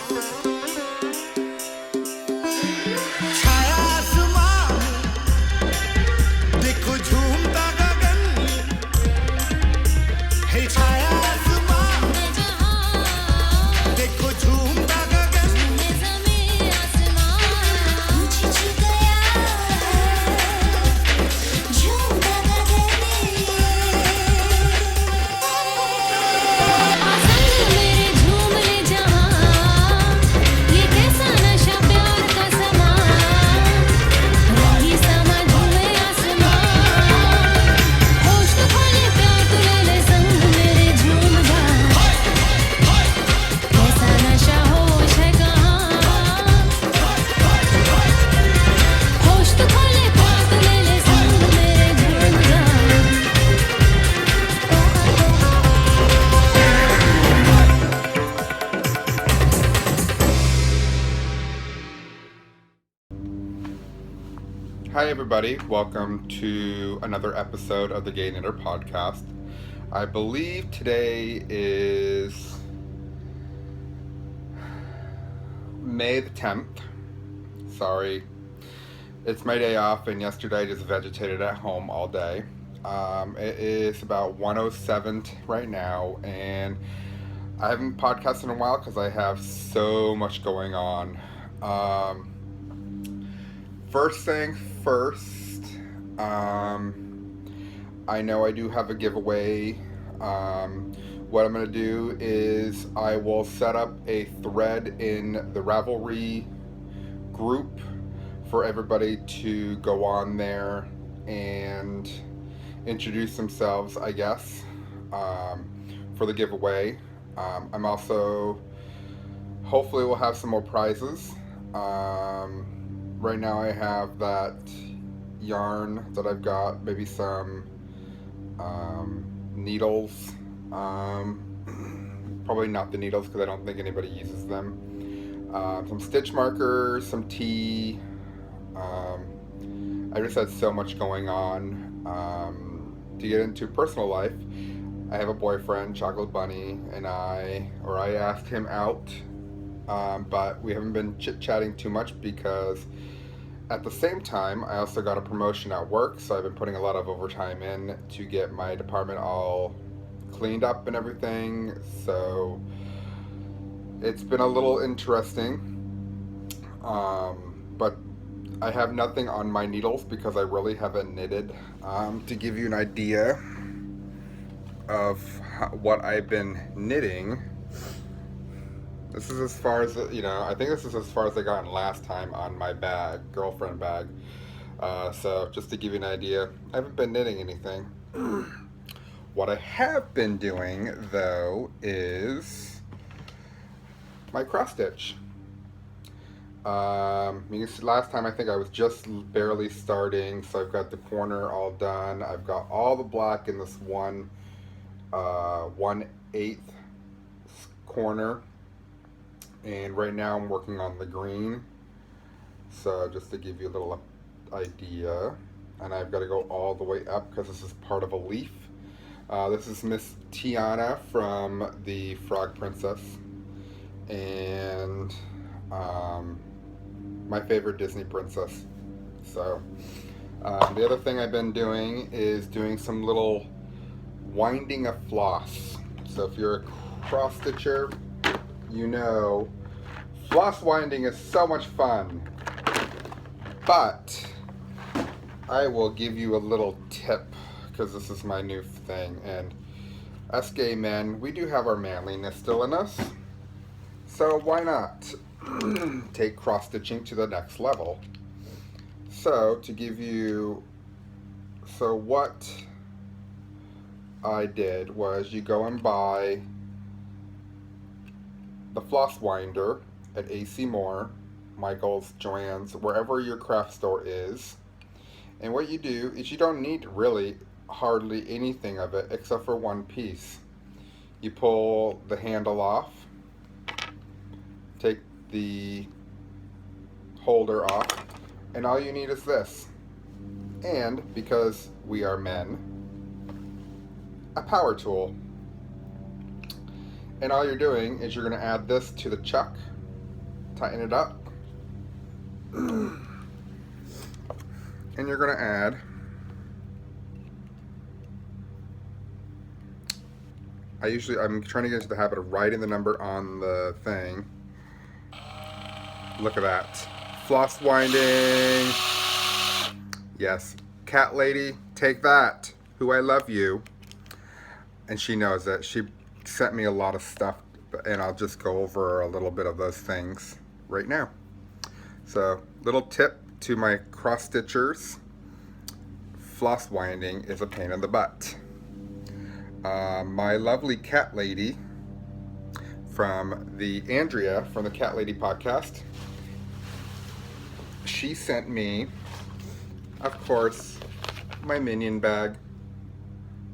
छाया आसमान देखो झूमता गगन है छाया आसमान देखो झूमता गगन Hi everybody, welcome to another episode of the Gay Knitter Podcast. I believe today is May the 10th. Sorry, it's my day off and yesterday I just vegetated at home all day. It is about 1:07 right now and I haven't podcasted in a while because I have so much going on. First thing first, I know I do have a giveaway. What I'm going to do is I will set up a thread in the Ravelry group for everybody to go on there and introduce themselves, I guess, for the giveaway. I'm also, hopefully we'll have some more prizes. Right now I have that yarn that I've got, maybe some needles, probably not the needles because I don't think anybody uses them, some stitch markers, some tea. I just had so much going on. To get into personal life, I have a boyfriend, Chocolate Bunny, and I asked him out, but we haven't been chit-chatting too much because at the same time, I also got a promotion at work, so I've been putting a lot of overtime in to get my department all cleaned up and everything, so it's been a little interesting, but I have nothing on my needles because I really haven't knitted. To give you an idea of what I've been knitting, this is as far as, I think this is as far as I got last time on my bag, girlfriend bag. So just to give you an idea, I haven't been knitting anything. What I have been doing, though, is my cross stitch. You can see last time I think I was just barely starting, so I've got the corner all done. I've got all the black in this 1/8 corner. And right now I'm working on the green, so just to give you a little idea, and I've got to go all the way up because this is part of a leaf. This is Miss Tiana from the Frog Princess, and my favorite Disney princess. So the other thing I've been doing is doing some little winding of floss. So if you're a cross stitcher, you know, floss winding is so much fun. But I will give you a little tip because this is my new thing. And us gay men, we do have our manliness still in us. So why not take cross stitching to the next level? So to give you, what I did was you go and buy the floss winder at AC Moore, Michael's, Joann's, wherever your craft store is. And what you do is you don't need really hardly anything of it except for one piece. You pull the handle off, take the holder off, and all you need is this. And because we are men, a power tool. And all you're doing is you're going to add this to the chuck, tighten it up. And you're gonna add I'm trying to get into the habit of writing the number on the thing. Look at that. Floss winding. Yes. Cat lady, take that. Who I love you. And she knows that. She sent me a lot of stuff, and I'll just go over a little bit of those things right now. So, little tip to my cross stitchers. Floss winding is a pain in the butt. My lovely cat lady from Andrea from the Cat Lady podcast, she sent me, of course, my Minion bag,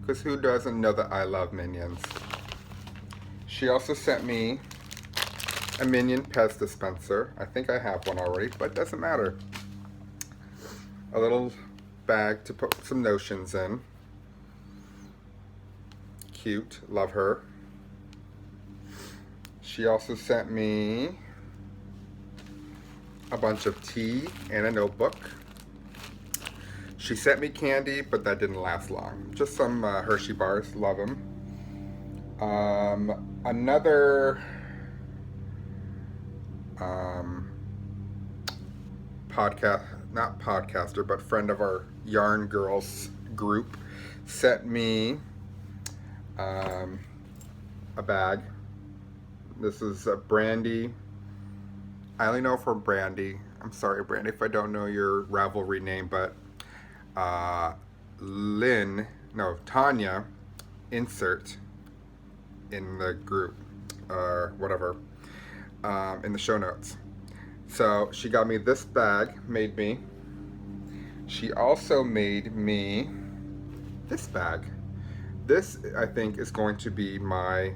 because who doesn't know that I love Minions? She also sent me a Minion Pez dispenser. I think I have one already, but it doesn't matter. A little bag to put some notions in. Cute, love her. She also sent me a bunch of tea and a notebook. She sent me candy, but that didn't last long. Just some Hershey bars, love them. Another not podcaster, but friend of our Yarn Girls group sent me a bag. This is Brandy. I only know from Brandy. I'm sorry, Brandy, if I don't know your Ravelry name, but Tanya, insert in the group or whatever, in the show notes. So she got me this bag, made me. She also made me this bag. This, I think, is going to be my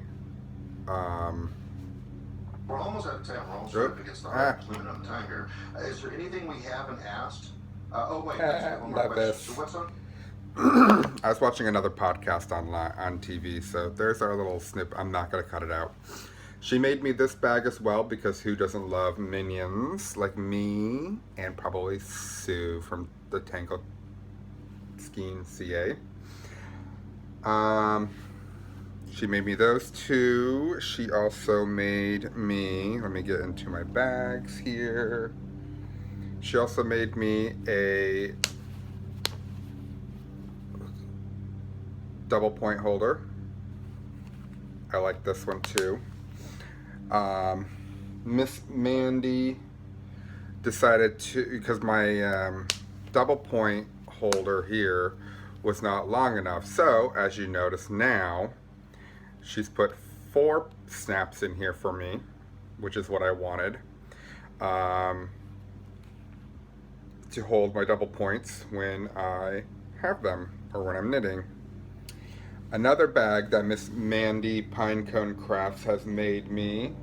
we're almost out of time. We're almost up against the hard limit on time here. Is there anything we haven't asked? Wait, there's one more question. So what's on? I was watching another podcast on TV, so there's our little snip. I'm not going to cut it out. She made me this bag as well, because who doesn't love Minions like me and probably Sue from the Tangle Skeen CA. She made me those two. She also made me, let me get into my bags here. She also made me a double point holder. I like this one too. Miss Mandy decided to, because my double point holder here was not long enough. So, as you notice now, she's put 4 snaps in here for me, which is what I wanted, to hold my double points when I have them, or when I'm knitting. Another bag that Miss Mandy Pinecone Crafts has made me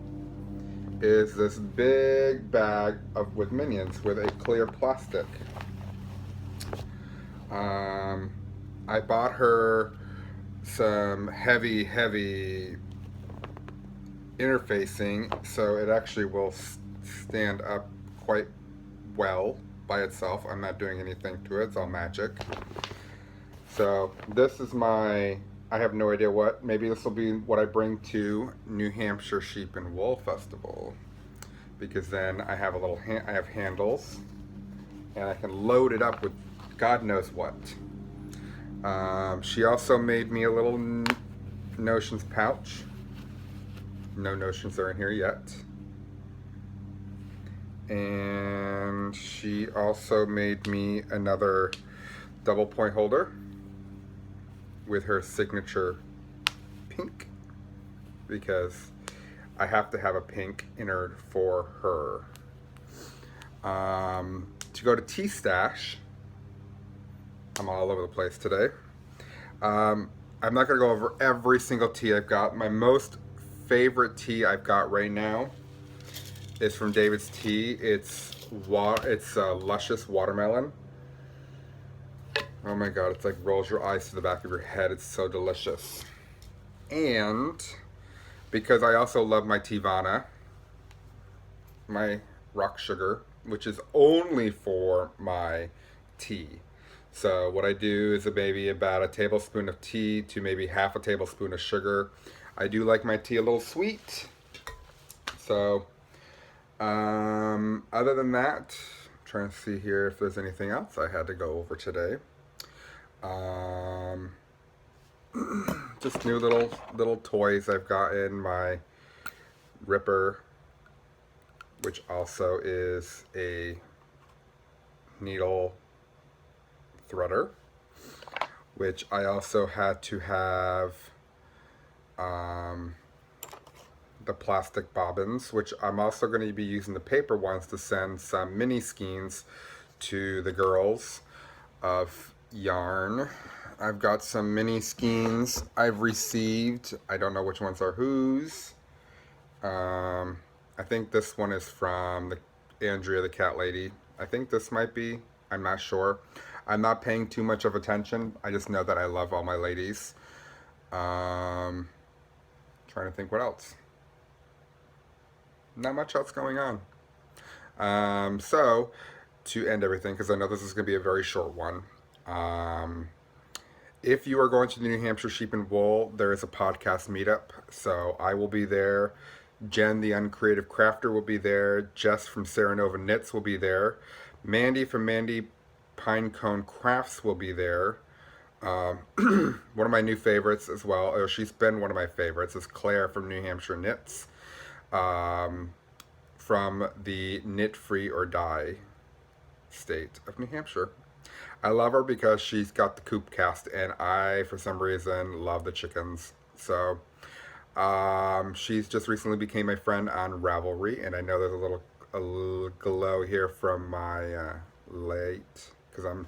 is this big bag with Minions with a clear plastic. I bought her some heavy interfacing, so it actually will stand up quite well by itself. I'm not doing anything to it, it's all magic. So this is I have no idea what, maybe this will be what I bring to New Hampshire Sheep and Wool Festival, because then I have I have handles, and I can load it up with God knows what. She also made me a little notions pouch. No notions are in here yet. And she also made me another double point holder with her signature pink, because I have to have a pink inner for her. To go to Tea Stash, I'm all over the place today. I'm not going to go over every single tea I've got. My most favorite tea I've got right now is from David's Tea. It's Luscious Watermelon. Oh my god, it's like rolls your eyes to the back of your head. It's so delicious. And because I also love my Teavana, my rock sugar, which is only for my tea. So what I do is maybe about a tablespoon of tea to maybe half a tablespoon of sugar. I do like my tea a little sweet. So other than that, I'm trying to see here if there's anything else I had to go over today. Just new little toys I've got in my Ripper, which also is a needle threader, which I also had to have the plastic bobbins, which I'm also going to be using the paper ones to send some mini skeins to the girls of yarn. I've got some mini skeins I've received. I don't know which ones are whose. I think this one is from the Andrea the Cat Lady. I think this might be. I'm not sure. I'm not paying too much of attention. I just know that I love all my ladies. Trying to think what else. Not much else going on. So, to end everything, because I know this is going to be a very short one. If you are going to the New Hampshire Sheep and Wool, there is a podcast meetup. So I will be there. Jen, the Uncreative Crafter, will be there. Jess from Sarah Nova Knits will be there. Mandy from Mandy Pinecone Crafts will be there. One of my new favorites as well, or she's been one of my favorites, is Claire from New Hampshire Knits. From the Knit Free or Die state of New Hampshire. I love her because she's got the coop cast, and I, for some reason, love the chickens. So, she's just recently became my friend on Ravelry, and I know there's a little glow here from my light, because I'm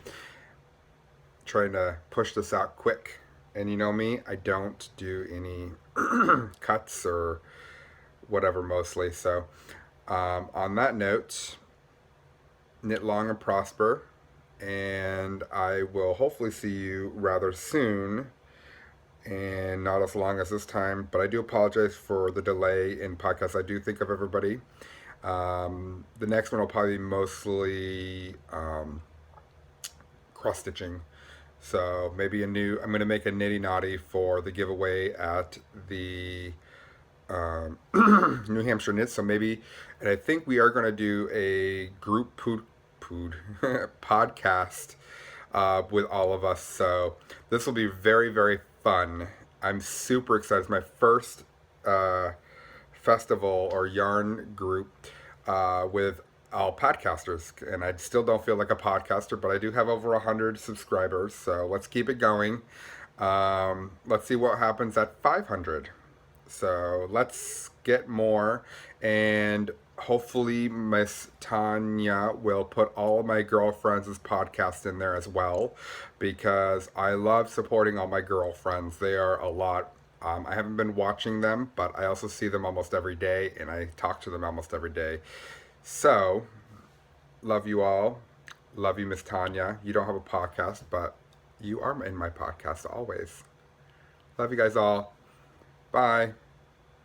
trying to push this out quick. And you know me, I don't do any cuts or whatever mostly. So, on that note, knit long and prosper. And I will hopefully see you rather soon, and not as long as this time, but I do apologize for the delay in podcasts. I do think of everybody. The next one will probably be mostly cross stitching. So maybe I'm going to make a nitty naughty for the giveaway at the New Hampshire Knits. So maybe, and I think we are going to do a group podcast with all of us. So this will be very, very fun. I'm super excited. It's my first festival or yarn group with all podcasters, and I still don't feel like a podcaster, but I do have over 100 subscribers, so let's keep it going. Let's see what happens at 500. So let's get more, and hopefully Miss Tanya will put all of my girlfriends' podcasts in there as well, because I love supporting all my girlfriends. They are a lot. I haven't been watching them, but I also see them almost every day, and I talk to them almost every day. So, love you all. Love you, Miss Tanya. You don't have a podcast, but you are in my podcast always. Love you guys all. Bye.